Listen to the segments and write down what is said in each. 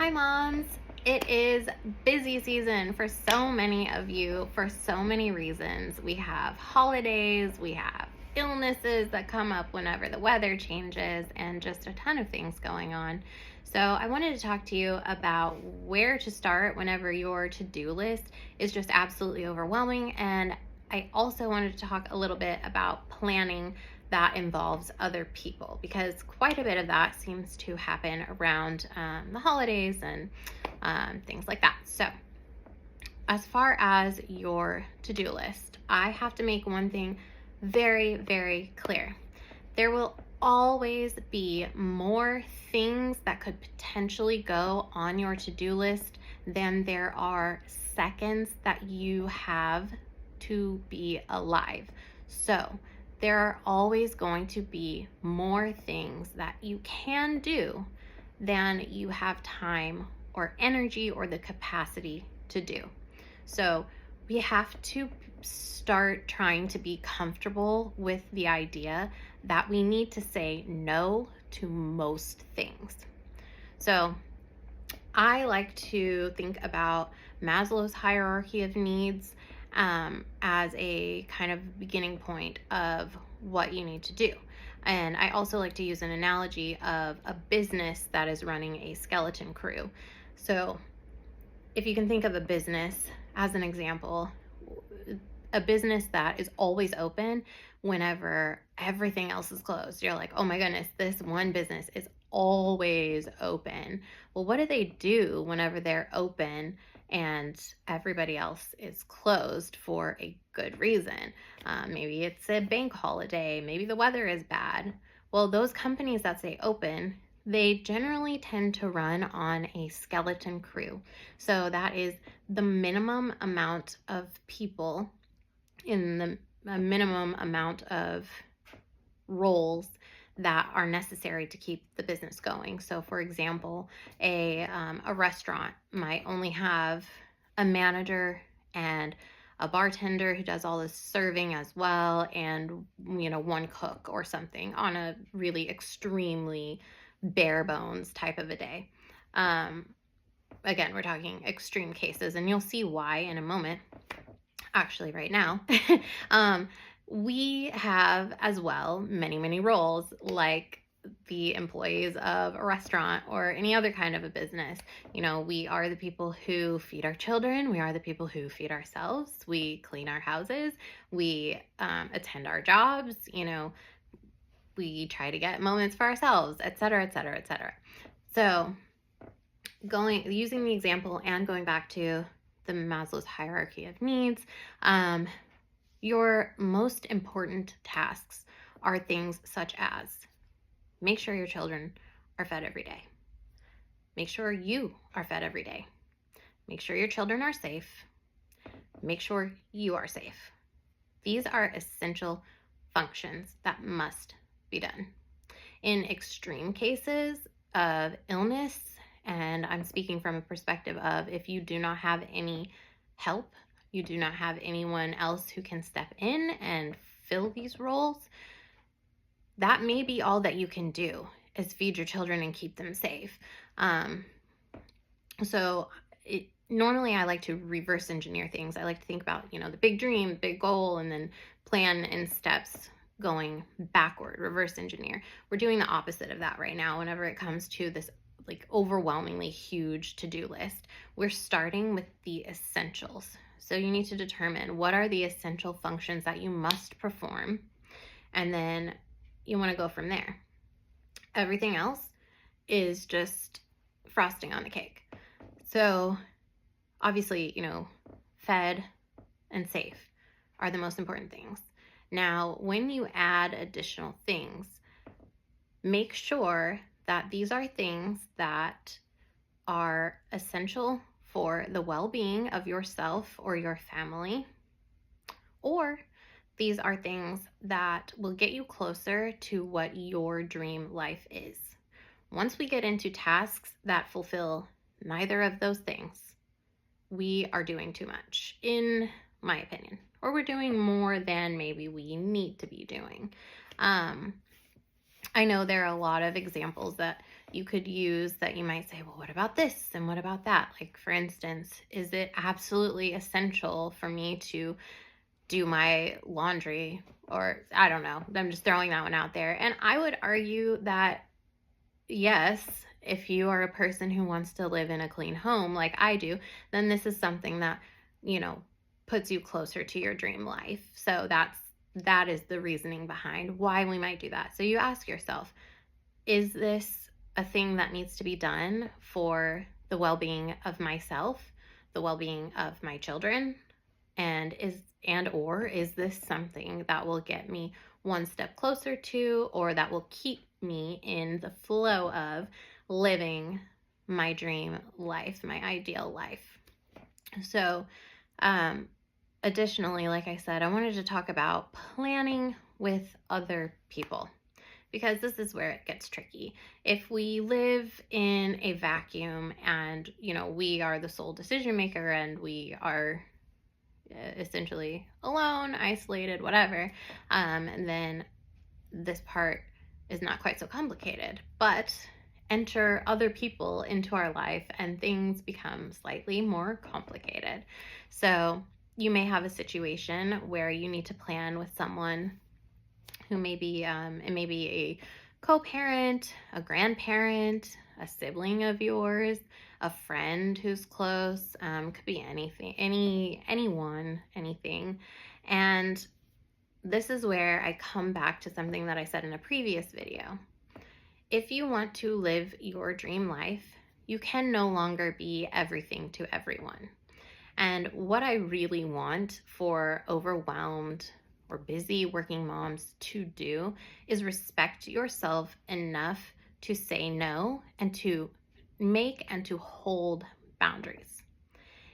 Hi, moms. It is busy season for so many of you for so many reasons. We have holidays, we have illnesses that come up whenever the weather changes, and just a ton of things going on. So, I wanted to talk to you about where to start whenever your to do list is just absolutely overwhelming. And I also wanted to talk a little bit about planning that involves other people, because quite a bit of that seems to happen around the holidays and things like that. So, as far as your to do list, I have to make one thing very, very clear. There will always be more things that could potentially go on your to do list than there are seconds that you have to be alive. So, there are always going to be more things that you can do than you have time or energy or the capacity to do. So we have to start trying to be comfortable with the idea that we need to say no to most things. So I like to think about Maslow's hierarchy of needs as a kind of beginning point of what you need to do. And I also like to use an analogy of a business that is running a skeleton crew. So if you can think of a business as an example, a business that is always open whenever everything else is closed. You're like, oh my goodness, this one business is always open. Well, what do they do whenever they're open and everybody else is closed for a good reason? Maybe it's a bank holiday, maybe the weather is bad. Well, those companies that stay open, they generally tend to run on a skeleton crew. So that is the minimum amount of people in the minimum amount of roles that are necessary to keep the business going. So, for example, a restaurant might only have a manager and a bartender who does all the serving as well, and one cook or something on a really extremely bare bones type of a day. Again, we're talking extreme cases, and you'll see why in a moment. Actually, right now. We have as well many roles, like the employees of a restaurant or any other kind of a business. We are the people who feed our children. We are the people who feed ourselves. We clean our houses. We attend our jobs. We try to get moments for ourselves, etc., etc., etc. So, using the example and going back to the Maslow's hierarchy of needs, your most important tasks are things such as make sure your children are fed every day. Make sure you are fed every day. Make sure your children are safe. Make sure you are safe. These are essential functions that must be done. In extreme cases of illness, and I'm speaking from a perspective of if you do not have any help, you do not have anyone else who can step in and fill these roles, that may be all that you can do is feed your children and keep them safe. Normally I like to reverse engineer things. I like to think about, the big dream, big goal, and then plan in steps going backward, reverse engineer. We're doing the opposite of that right now whenever it comes to this overwhelmingly huge to-do list. We're starting with the essentials. So you need to determine what are the essential functions that you must perform, and then you want to go from there. Everything else is just frosting on the cake. So obviously, fed and safe are the most important things. Now, when you add additional things, make sure that these are things that are essential for the well-being of yourself or your family, or these are things that will get you closer to what your dream life is. Once we get into tasks that fulfill neither of those things, we are doing too much, in my opinion, or we're doing more than maybe we need to be doing. I know there are a lot of examples that you could use that you might say, well, what about this? And what about that? Like, for instance, is it absolutely essential for me to do my laundry? Or I don't know. I'm just throwing that one out there. And I would argue that yes, if you are a person who wants to live in a clean home like I do, then this is something that, you know, puts you closer to your dream life. So that is the reasoning behind why we might do that. So you ask yourself, is this a thing that needs to be done for the well-being of myself, the well-being of my children? And or is this something that will get me one step closer to, or that will keep me in the flow of living my dream life, my ideal life? So, additionally, like I said, I wanted to talk about planning with other people, because this is where it gets tricky. If we live in a vacuum and, we are the sole decision maker and we are essentially alone, isolated, whatever, and then this part is not quite so complicated. But enter other people into our life and things become slightly more complicated. So you may have a situation where you need to plan with someone who may be, it may be a co-parent, a grandparent, a sibling of yours, a friend who's close, could be anything, anyone, anything. And this is where I come back to something that I said in a previous video. If you want to live your dream life, you can no longer be everything to everyone. And what I really want for overwhelmed or busy working moms to do is respect yourself enough to say no and to make and to hold boundaries.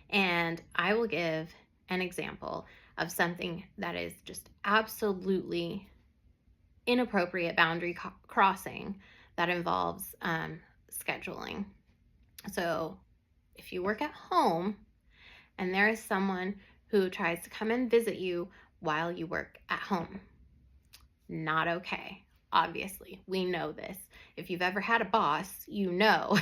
And I will give an example of something that is just absolutely inappropriate boundary crossing that involves scheduling. So if you work at home and there is someone who tries to come and visit you while you work at home, not okay. Obviously, we know this. If you've ever had a boss, you know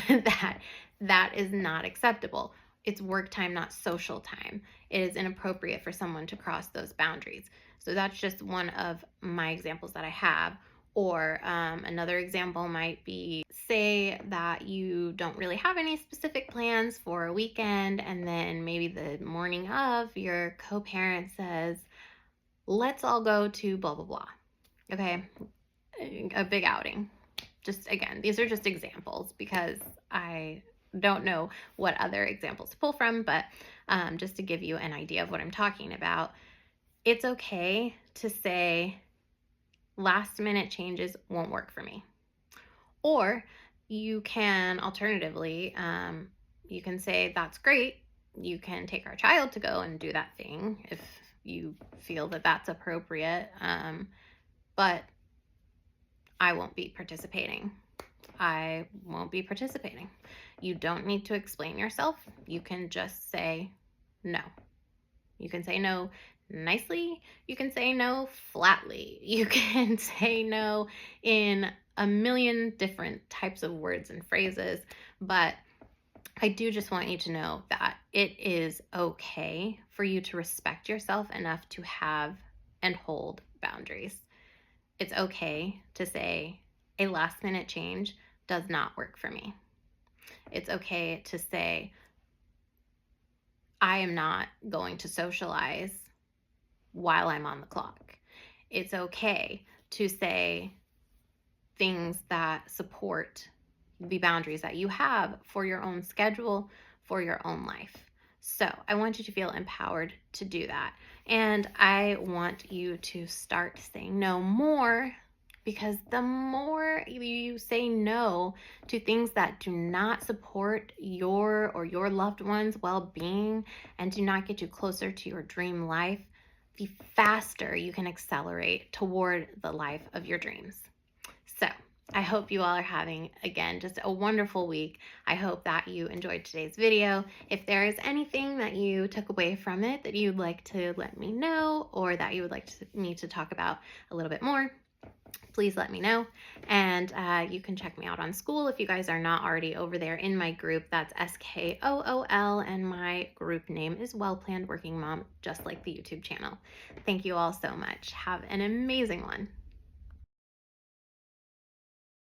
that is not acceptable. It's work time, not social time. It is inappropriate for someone to cross those boundaries. So that's just one of my examples that I have. Or another example might be, say that you don't really have any specific plans for a weekend, and then maybe the morning of, your co-parent says, let's all go to blah, blah, blah. Okay, a big outing. Just, again, these are just examples because I don't know what other examples to pull from, but just to give you an idea of what I'm talking about, it's okay to say last minute changes won't work for me. Or you can alternatively, you can say, that's great. You can take our child to go and do that thing if you feel that that's appropriate. But I won't be participating. I won't be participating. You don't need to explain yourself. You can just say no. You can say no nicely. You can say no flatly. You can say no in a million different types of words and phrases. But I do just want you to know that it is okay for you to respect yourself enough to have and hold boundaries. It's okay to say a last minute change does not work for me. It's okay to say, I am not going to socialize while I'm on the clock. It's okay to say things that support the boundaries that you have for your own schedule, for your own life. So I want you to feel empowered to do that. And I want you to start saying no more, because the more you say no to things that do not support your or your loved one's well-being and do not get you closer to your dream life, the faster you can accelerate toward the life of your dreams. So I hope you all are having, again, just a wonderful week. I hope that you enjoyed today's video. If there is anything that you took away from it that you'd like to let me know, or that you would like me to talk about a little bit more, please let me know. And you can check me out on School if you guys are not already over there in my group. That's SKOOL, and my group name is Well Planned Working Mom, just like the YouTube channel. Thank you all so much. Have an amazing one.